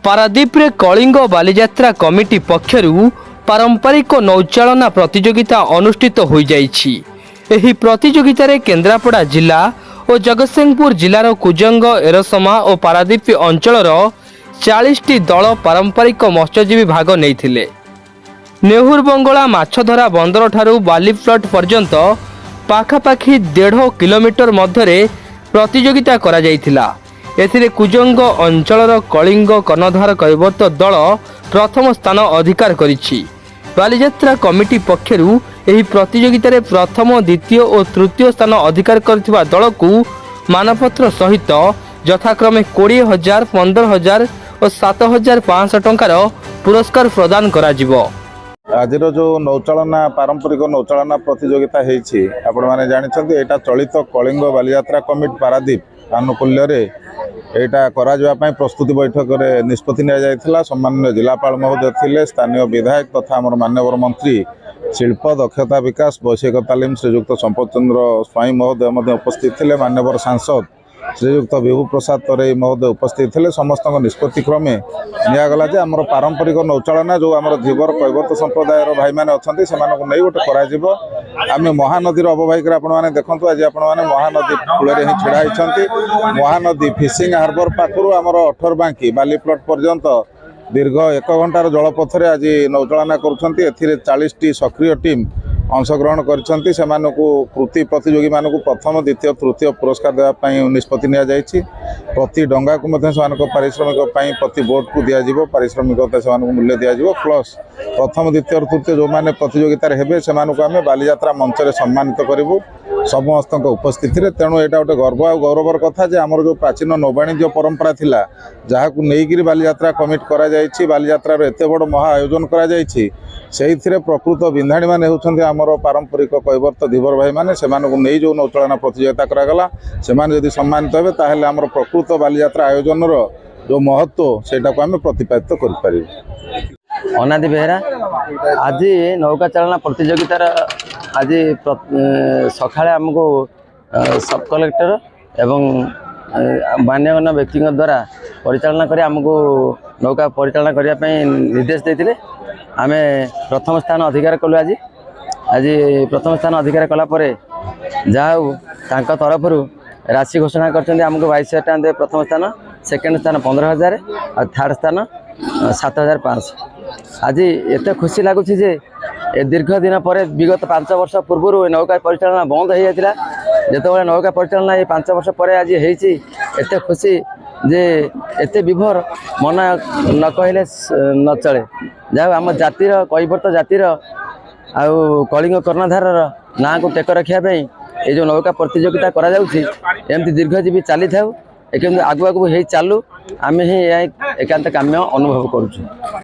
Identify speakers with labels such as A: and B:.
A: पारादीप रे कलिंग बालीजात्रा कमिटी पक्षरु पारंपरिक नौचालना प्रतियोगिता अनुष्ठित हो जाइछि। एही प्रतियोगिता रे केन्द्रापड़ा जिला और जगतसिंहपुर जिलार कुजंग एरसमा और पारादीप अंचलर 40टी दल पारंपरिक मत्स्यजीवी भाग नेइथिले। नेहुर बंगला माछधरा बंदर ठारू बाली प्लट पर्यंत पाखापाखि 1.5 किलोमीटर मध्यरे प्रतियोगिता करा जाइथिला। एथिरे कुजंग अंचलर कलिंग कर्णधार कैवर्त दल प्रथम स्थान अधिकार करिछि। बालीजात्रा कमिटी पक्षरु एही प्रतियोगिता रे प्रथम द्वितीय और तृतीय स्थान अधिकार करथिबा दल को मानपत्र सहित यथाक्रमे 20,000, 15,000 और 7,500 टंकार पुरस्कार प्रदान करा जिवो।
B: आज जो नौचालना पारंपरिक नौचालना प्रतियोगिता होती आपण मैंने जानते यहाँ चलित कलिंग बालीजात्रा कमिटी पारादीप आनुकूल्य यहाँ कर प्रस्तुति बैठक में निष्पत्ति नि सम्मान्य जिलापाल महोदय थे, स्थानीय विधायक तथा आम मान्यवर मंत्री शिल्प दक्षता विकास वैषयिक तालीम श्रीजुक्त संपत चंद्र स्वाई महोदय उपस्थित थे, मान्यवर सांसद श्रीजुक्त विभु प्रसाद तरे महोदय उपस्थित थे। समस्त निष्पत्ति क्रमे निगला जे आमर पारंपरिक नौचालना जो आम धीवर कैवर्त संप्रदायर भाई मैंने अच्छा से नहीं गोटे करें महानदीर अववाहिक आपने देखते आज आप महानदी कूल ही ढड़ा होती। महानदी फिशिंग हार्बर पाखु आमर 18 बांकी बाली प्लट पर्यंत दीर्घ 1 घंटार जलपथरे आज नौचालना कर 40टी सक्रिय टीम अंशग्रहण करछंती। सेमानकु कृति प्रतियोगी मानकु प्रथम द्वितीय तृतीय पुरस्कार देवाई निष्पत्ति नि प्रति डंगा को पारिश्रमिक प्रति बोट को दिज्व पारिश्रमिक से मूल्य दिज्व प्लस प्रथम द्वितीय तृतीय जो मैंने प्रतियोगितार हेबे सेमानकु आमे बालीजात्रा मंच रे सम्मानित करिवु समस्त उपस्थिति रे। तेणु यहाँ गोटे गर्व आ गौरवर कथा जे आमर जो प्राचीन नौवाणिज्य परंपरा थिला जहाकु नेइकिरी बालीजात्रा कमिटी करा जायछि, बालीजात्रा रे एते बड़ महा आयोजन करा जायछि, सेहिथिरे प्रकृत बिंधाणी माने होउछन्ति आमर पारंपरिक कैवर्त धीवर भाई माने सेमानकु नै जो नौचालना प्रतियोगिता करागला सेमाने यदि सम्मानित हेबे ताहेले आमर प्रकृत बालीजात्रा आयोजन रो जो महत्व सेटाको आमे प्रतिपादित करि पारिबु।
C: अनादि बेहरा आज नौका चालना प्रतियोगितार आज सकाଳେ आमको सब कलेक्टर एवं मान्यगण्य व्यक्ति द्वारा परिचालना करी आमको नौका परिचालना करने निर्देश देते आम प्रथम स्थान अधिकार कलु। आज प्रथम स्थान अधिकार कलापर जहाँ तरफ राशि घोषणा करमको 22,000 टଙ୍କା दे प्रथम स्थान, सेकेंड स्थान 15,000 और थर्ड स्थान 7,500। आज एत खुशी लगुच दीर्घ दिन पर विगत 5 वर्ष पूर्व नौका परिचालना बंद हो जाता। जिते नौका परिचालना ये 5 वर्ष पर आज एत खुशी जे एत विभोर मन न कहले न चले। जहाँ आम जातिर कैवर्त जातिर आउ कलिंग कर्णधार ना को टेक रखापी ये जो नौका प्रतियोगिता करमती दीर्घजीवी चली था, आगू आगू हो चलू आम ही एकांत काम्य अनुभव करुँ।